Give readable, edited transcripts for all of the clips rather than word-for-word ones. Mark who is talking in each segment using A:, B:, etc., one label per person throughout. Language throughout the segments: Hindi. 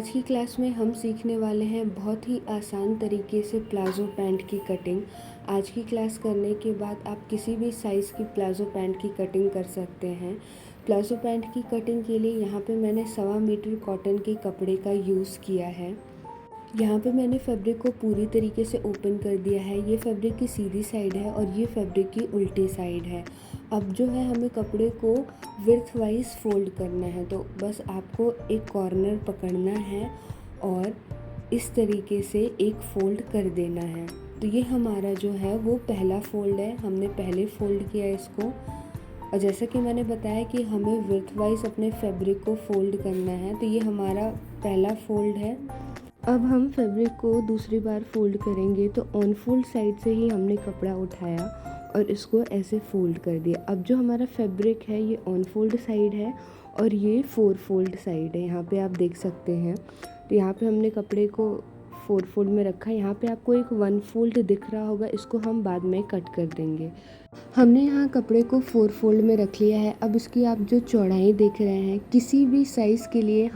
A: आज की क्लास में हम सीखने वाले हैं बहुत ही आसान तरीके से प्लाज़ो पैंट की कटिंग। आज की क्लास करने के बाद आप किसी भी साइज़ की प्लाज़ो पैंट की कटिंग कर सकते हैं। प्लाज़ो पैंट की कटिंग के लिए यहाँ पे मैंने 1.25 मीटर कॉटन के कपड़े का यूज़ किया है। यहाँ पे मैंने फैब्रिक को पूरी तरीके से ओपन कर दिया है। ये फैब्रिक की सीधी साइड है और ये फैब्रिक की उल्टी साइड है। अब जो है हमें कपड़े को विड्थ वाइज फोल्ड करना है, तो बस आपको एक कॉर्नर पकड़ना है और इस तरीके से एक फ़ोल्ड कर देना है। तो ये हमारा जो है वो पहला फ़ोल्ड है, हमने पहले फ़ोल्ड किया इसको। और जैसा कि मैंने बताया कि हमें विड्थ वाइज अपने फैब्रिक को फ़ोल्ड करना है, तो ये हमारा पहला फ़ोल्ड है। अब हम फैब्रिक को दूसरी बार फ़ोल्ड करेंगे, तो ऑन फोल्ड साइड से ही हमने कपड़ा उठाया और इसको ऐसे फ़ोल्ड कर दिया। अब जो हमारा फैब्रिक है ये ऑन फोल्ड साइड है और ये 4 फोल्ड साइड है, यहाँ पे आप देख सकते हैं। तो यहाँ पे हमने कपड़े को 4 फोल्ड में रखा है। यहाँ पे आपको एक 1 फोल्ड दिख रहा होगा, इसको हम बाद में कट कर देंगे। हमने यहाँ कपड़े को 4 फोल्ड में रख लिया है। अब इसकी आप जो चौड़ाई देख रहे हैं, किसी भी साइज़ के लिए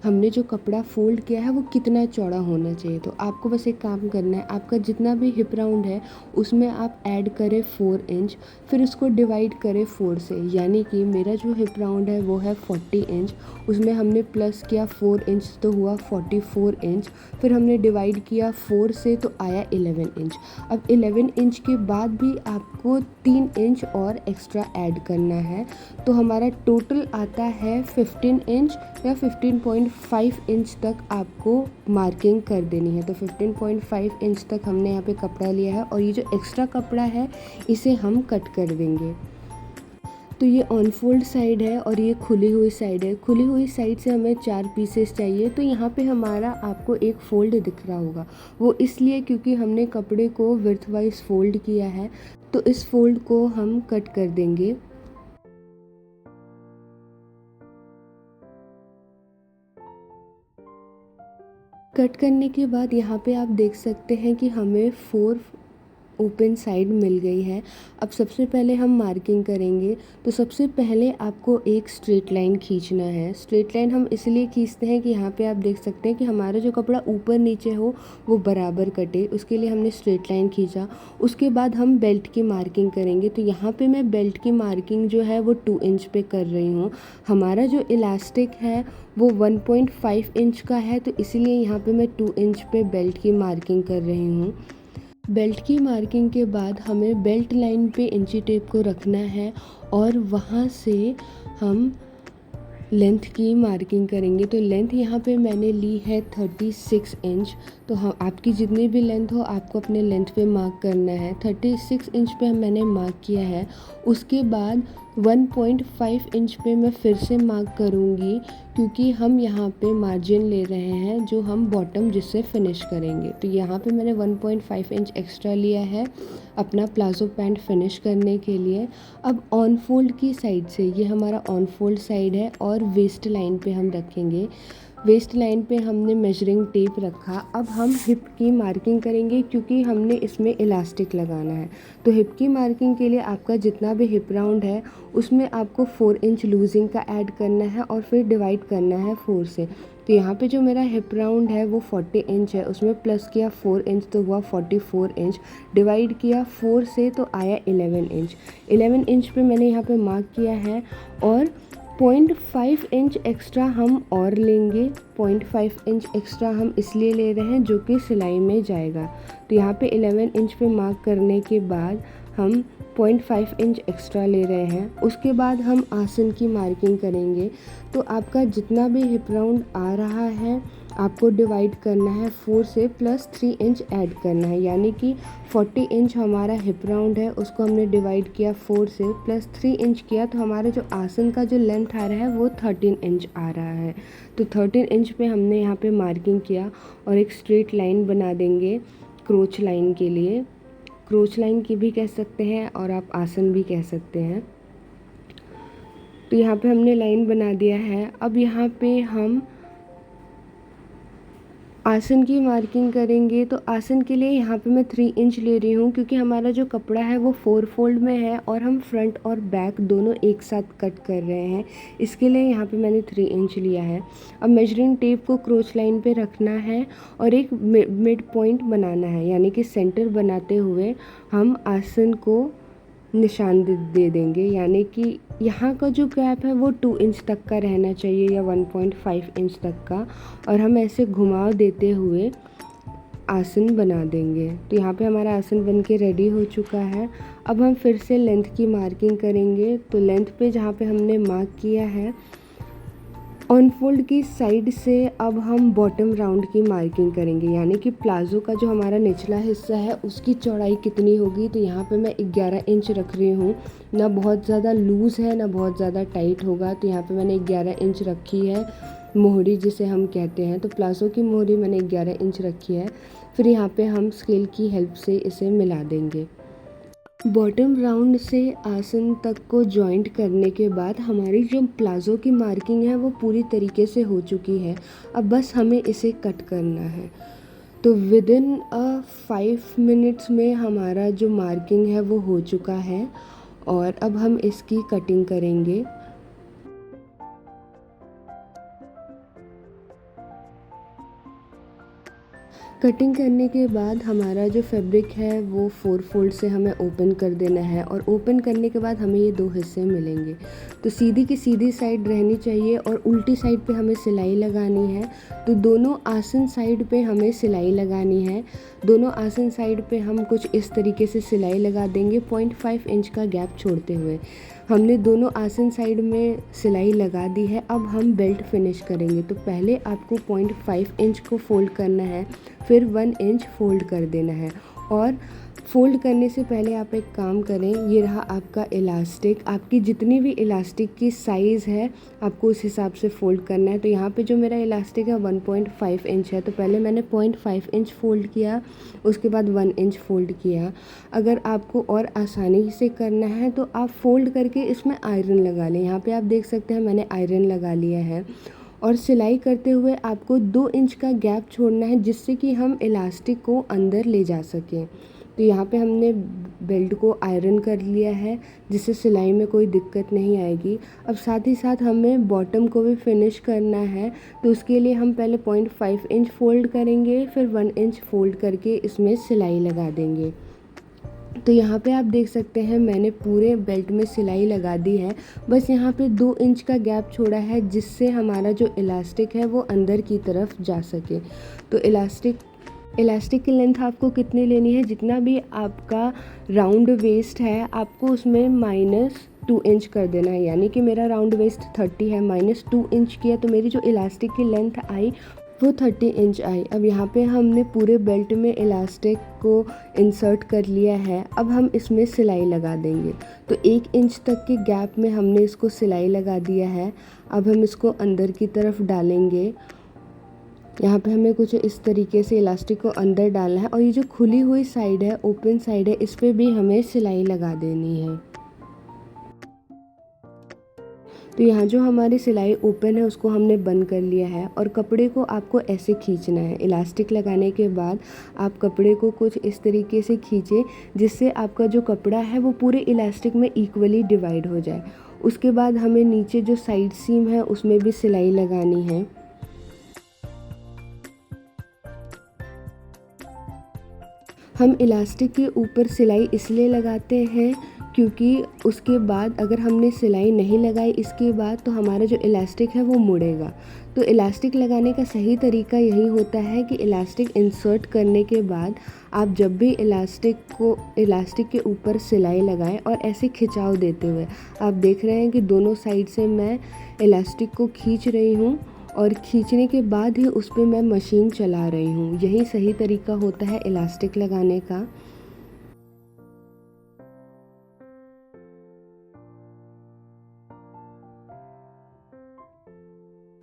A: हमने जो कपड़ा फोल्ड किया है वो कितना चौड़ा होना चाहिए। तो आपको बस एक काम करना है, आपका जितना भी हिप राउंड है उसमें आप ऐड करें 4 इंच, फिर उसको डिवाइड करें 4 से। यानी कि मेरा जो हिप राउंड है वो है 40 इंच, उसमें हमने प्लस किया 4 इंच तो हुआ 44 इंच, फिर हमने डिवाइड किया 4 से तो आया 11 इंच। अब 11 इंच के बाद भी आपको 3 इंच और एक्स्ट्रा ऐड करना है, तो हमारा टोटल आता है 15 इंच या 15.5 इंच तक आपको मार्किंग कर देनी है। तो 15.5 इंच तक हमने यहाँ पे कपड़ा लिया है और ये जो एक्स्ट्रा कपड़ा है इसे हम कट कर देंगे। तो ये ऑन फोल्ड साइड है और ये खुली हुई साइड है। खुली हुई साइड से हमें 4 पीसेस चाहिए, तो यहाँ पे हमारा आपको एक फ़ोल्ड दिख रहा होगा, वो इसलिए क्योंकि हमने कपड़े को विड्थ वाइज फ़ोल्ड किया है। तो इस फोल्ड को हम कट कर देंगे। कट करने के बाद यहाँ पे आप देख सकते हैं कि हमें 4 ओपन साइड मिल गई है। अब सबसे पहले हम मार्किंग करेंगे। तो सबसे पहले आपको एक स्ट्रेट लाइन खींचना है। स्ट्रेट लाइन हम इसलिए खींचते हैं कि यहाँ पे आप देख सकते हैं कि हमारा जो कपड़ा ऊपर नीचे हो वो बराबर कटे, उसके लिए हमने स्ट्रेट लाइन खींचा। उसके बाद हम बेल्ट की मार्किंग करेंगे। तो यहाँ पे मैं बेल्ट की मार्किंग जो है वो 2 इंच पे कर रही हूँ। हमारा जो इलास्टिक है वो 1.5 इंच का है, तो इसीलिए यहाँ पे मैं 2 इंच पे बेल्ट की मार्किंग कर रही हूँ। बेल्ट की मार्किंग के बाद हमें बेल्ट लाइन पे इंची टेप को रखना है और वहाँ से हम लेंथ की मार्किंग करेंगे। तो लेंथ यहाँ पे मैंने ली है 36 इंच। तो हम आपकी जितनी भी लेंथ हो आपको अपने लेंथ पे मार्क करना है। 36 इंच पे मैंने मार्क किया है। उसके बाद 1.5 इंच पे मैं फिर से मार्क करूँगी, क्योंकि हम यहाँ पे मार्जिन ले रहे हैं जो हम बॉटम जिससे फिनिश करेंगे। तो यहाँ पे मैंने 1.5 इंच एक्स्ट्रा लिया है अपना प्लाज़ो पैंट फिनिश करने के लिए। अब ऑन फोल्ड की साइड से, ये हमारा ऑन फोल्ड साइड है और वेस्ट लाइन पे हम रखेंगे। वेस्ट लाइन पे हमने मेजरिंग टेप रखा। अब हम हिप की मार्किंग करेंगे, क्योंकि हमने इसमें इलास्टिक लगाना है। तो हिप की मार्किंग के लिए आपका जितना भी हिप राउंड है उसमें आपको 4 इंच लूजिंग का ऐड करना है और फिर डिवाइड करना है 4 से। तो यहाँ पे जो मेरा हिप राउंड है वो 40 इंच है, उसमें प्लस किया 4 इंच तो हुआ 44 इंच, डिवाइड किया 4 से तो आया 11 इंच। 11 इंच पे मैंने यहाँ पे मार्क किया है और 0.5 इंच एक्स्ट्रा हम और लेंगे। 0.5 इंच एक्स्ट्रा हम इसलिए ले रहे हैं जो कि सिलाई में जाएगा। तो यहाँ पे 11 इंच पे मार्क करने के बाद हम 0.5 इंच एक्स्ट्रा ले रहे हैं। उसके बाद हम आसन की मार्किंग करेंगे। तो आपका जितना भी हिप राउंड आ रहा है आपको डिवाइड करना है 4 से, प्लस 3 इंच ऐड करना है। यानी कि 40 इंच हमारा हिप राउंड है, उसको हमने डिवाइड किया 4 से, प्लस 3 इंच किया, तो हमारा जो आसन का जो लेंथ आ रहा है वो 13 इंच आ रहा है। तो 13 इंच पे हमने यहाँ पे मार्किंग किया और एक स्ट्रेट लाइन बना देंगे क्रोच लाइन के लिए। क्रोच लाइन की भी कह सकते हैं और आप आसन भी कह सकते हैं। तो यहाँ पे हमने लाइन बना दिया है। अब यहाँ पे हम आसन की मार्किंग करेंगे तो आसन के लिए यहाँ पे मैं 3 इंच ले रही हूँ, क्योंकि हमारा जो कपड़ा है वो 4 फोल्ड में है और हम फ्रंट और बैक दोनों एक साथ कट कर रहे हैं। इसके लिए यहाँ पे मैंने 3 इंच लिया है। अब मेजरिंग टेप को क्रोच लाइन पे रखना है और एक मिड पॉइंट बनाना है, यानी कि सेंटर बनाते हुए हम आसन को निशान दे देंगे, यानी कि यहाँ का जो गैप है वो 2 इंच तक का रहना चाहिए या 1.5 इंच तक का, और हम ऐसे घुमाव देते हुए आसन बना देंगे। तो यहाँ पे हमारा आसन बन के रेडी हो चुका है। अब हम फिर से लेंथ की मार्किंग करेंगे। तो लेंथ पे जहाँ पे हमने मार्क किया है, ऑन फोल्ड की साइड से अब हम बॉटम राउंड की मार्किंग करेंगे, यानी कि प्लाज़ो का जो हमारा निचला हिस्सा है उसकी चौड़ाई कितनी होगी। तो यहाँ पे मैं 11 इंच रख रही हूँ। ना बहुत ज़्यादा लूज़ है ना बहुत ज़्यादा टाइट होगा, तो यहाँ पे मैंने 11 इंच रखी है, मोहरी जिसे हम कहते हैं। तो प्लाज़ो की मोहरी मैंने 11 इंच रखी है। फिर यहाँ पे हम स्केल की हेल्प से इसे मिला देंगे। बॉटम राउंड से आसन तक को जॉइंट करने के बाद हमारी जो प्लाज़ो की मार्किंग है वो पूरी तरीके से हो चुकी है। अब बस हमें इसे कट करना है। तो विदिन 5 मिनट्स में हमारा जो मार्किंग है वो हो चुका है और अब हम इसकी कटिंग करेंगे। कटिंग करने के बाद हमारा जो फैब्रिक है वो 4 फोल्ड से हमें ओपन कर देना है, और ओपन करने के बाद हमें ये 2 हिस्से मिलेंगे। तो सीधी की सीधी साइड रहनी चाहिए और उल्टी साइड पे हमें सिलाई लगानी है। तो दोनों आसन साइड पे हमें सिलाई लगानी है। दोनों आसन साइड पे हम कुछ इस तरीके से सिलाई लगा देंगे 0.5 इंच का गैप छोड़ते हुए। हमने दोनों आसन साइड में सिलाई लगा दी है। अब हम बेल्ट फिनिश करेंगे। तो पहले आपको 0.5 इंच को फोल्ड करना है, फिर 1 इंच फोल्ड कर देना है। और फोल्ड करने से पहले आप एक काम करें, ये रहा आपका इलास्टिक। आपकी जितनी भी इलास्टिक की साइज़ है आपको उस हिसाब से फ़ोल्ड करना है। तो यहाँ पे जो मेरा इलास्टिक है 1.5 इंच है, तो पहले मैंने 0.5 इंच फ़ोल्ड किया, उसके बाद 1 इंच फ़ोल्ड किया। अगर आपको और आसानी से करना है तो आप फ़ोल्ड करके इसमें आयरन लगा लें। यहाँ पे आप देख सकते हैं मैंने आयरन लगा लिया है। और सिलाई करते हुए आपको 2 इंच का गैप छोड़ना है, जिससे कि हम इलास्टिक को अंदर ले जा सकें। तो यहाँ पे हमने बेल्ट को आयरन कर लिया है, जिससे सिलाई में कोई दिक्कत नहीं आएगी। अब साथ ही साथ हमें बॉटम को भी फिनिश करना है। तो उसके लिए हम पहले 0.5 इंच फोल्ड करेंगे, फिर 1 इंच फोल्ड करके इसमें सिलाई लगा देंगे। तो यहाँ पे आप देख सकते हैं मैंने पूरे बेल्ट में सिलाई लगा दी है। बस यहाँ पे 2 इंच का गैप छोड़ा है, जिससे हमारा जो इलास्टिक है वो अंदर की तरफ जा सके। तो इलास्टिक की लेंथ आपको कितनी लेनी है, जितना भी आपका राउंड वेस्ट है आपको उसमें -2 इंच कर देना है। यानी कि मेरा राउंड वेस्ट 30 है, -2 इंच किया तो मेरी जो इलास्टिक की लेंथ आई वो 30 इंच आई। अब यहाँ पे हमने पूरे बेल्ट में इलास्टिक को इंसर्ट कर लिया है। अब हम इसमें सिलाई लगा देंगे। तो 1 इंच तक के गैप में हमने इसको सिलाई लगा दिया है। अब हम इसको अंदर की तरफ डालेंगे। यहाँ पे हमें कुछ इस तरीके से इलास्टिक को अंदर डालना है, और ये जो खुली हुई साइड है, ओपन साइड है, इस पर भी हमें सिलाई लगा देनी है। तो यहाँ जो हमारी सिलाई ओपन है उसको हमने बंद कर लिया है, और कपड़े को आपको ऐसे खींचना है। इलास्टिक लगाने के बाद आप कपड़े को कुछ इस तरीके से खींचे, जिससे आपका जो कपड़ा है वो पूरे इलास्टिक में इक्वली डिवाइड हो जाए। उसके बाद हमें नीचे जो साइड सीम है उसमें भी सिलाई लगानी है। हम इलास्टिक के ऊपर सिलाई इसलिए लगाते हैं क्योंकि उसके बाद अगर हमने सिलाई नहीं लगाई इसके बाद, तो हमारा जो इलास्टिक है वो मुड़ेगा। तो इलास्टिक लगाने का सही तरीका यही होता है कि इलास्टिक इंसर्ट करने के बाद आप जब भी इलास्टिक के ऊपर सिलाई लगाएं और ऐसे खिंचाव देते हुए, आप देख रहे हैं कि दोनों साइड से मैं इलास्टिक को खींच रही हूँ, और खींचने के बाद ही उस पर मैं मशीन चला रही हूँ। यही सही तरीका होता है इलास्टिक लगाने का।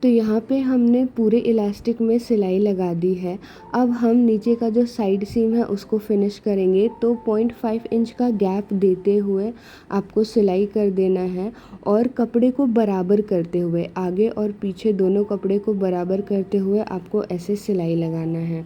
A: तो यहाँ पे हमने पूरे इलास्टिक में सिलाई लगा दी है। अब हम नीचे का जो साइड सीम है उसको फिनिश करेंगे। तो 0.5 इंच का गैप देते हुए आपको सिलाई कर देना है और कपड़े को बराबर करते हुए, आगे और पीछे दोनों कपड़े को बराबर करते हुए आपको ऐसे सिलाई लगाना है।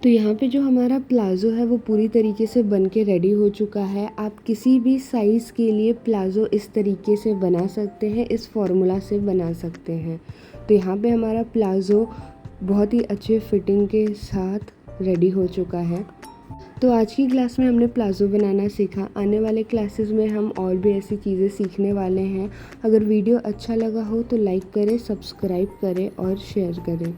A: तो यहाँ पे जो हमारा प्लाज़ो है वो पूरी तरीके से बन के रेडी हो चुका है। आप किसी भी साइज़ के लिए प्लाज़ो इस तरीके से बना सकते हैं, इस फॉर्मूला से बना सकते हैं। तो यहाँ पे हमारा प्लाज़ो बहुत ही अच्छे फिटिंग के साथ रेडी हो चुका है। तो आज की क्लास में हमने प्लाज़ो बनाना सीखा। आने वाले क्लासेस में हम और भी ऐसी चीज़ें सीखने वाले हैं। अगर वीडियो अच्छा लगा हो तो लाइक करें, सब्सक्राइब करें और शेयर करें।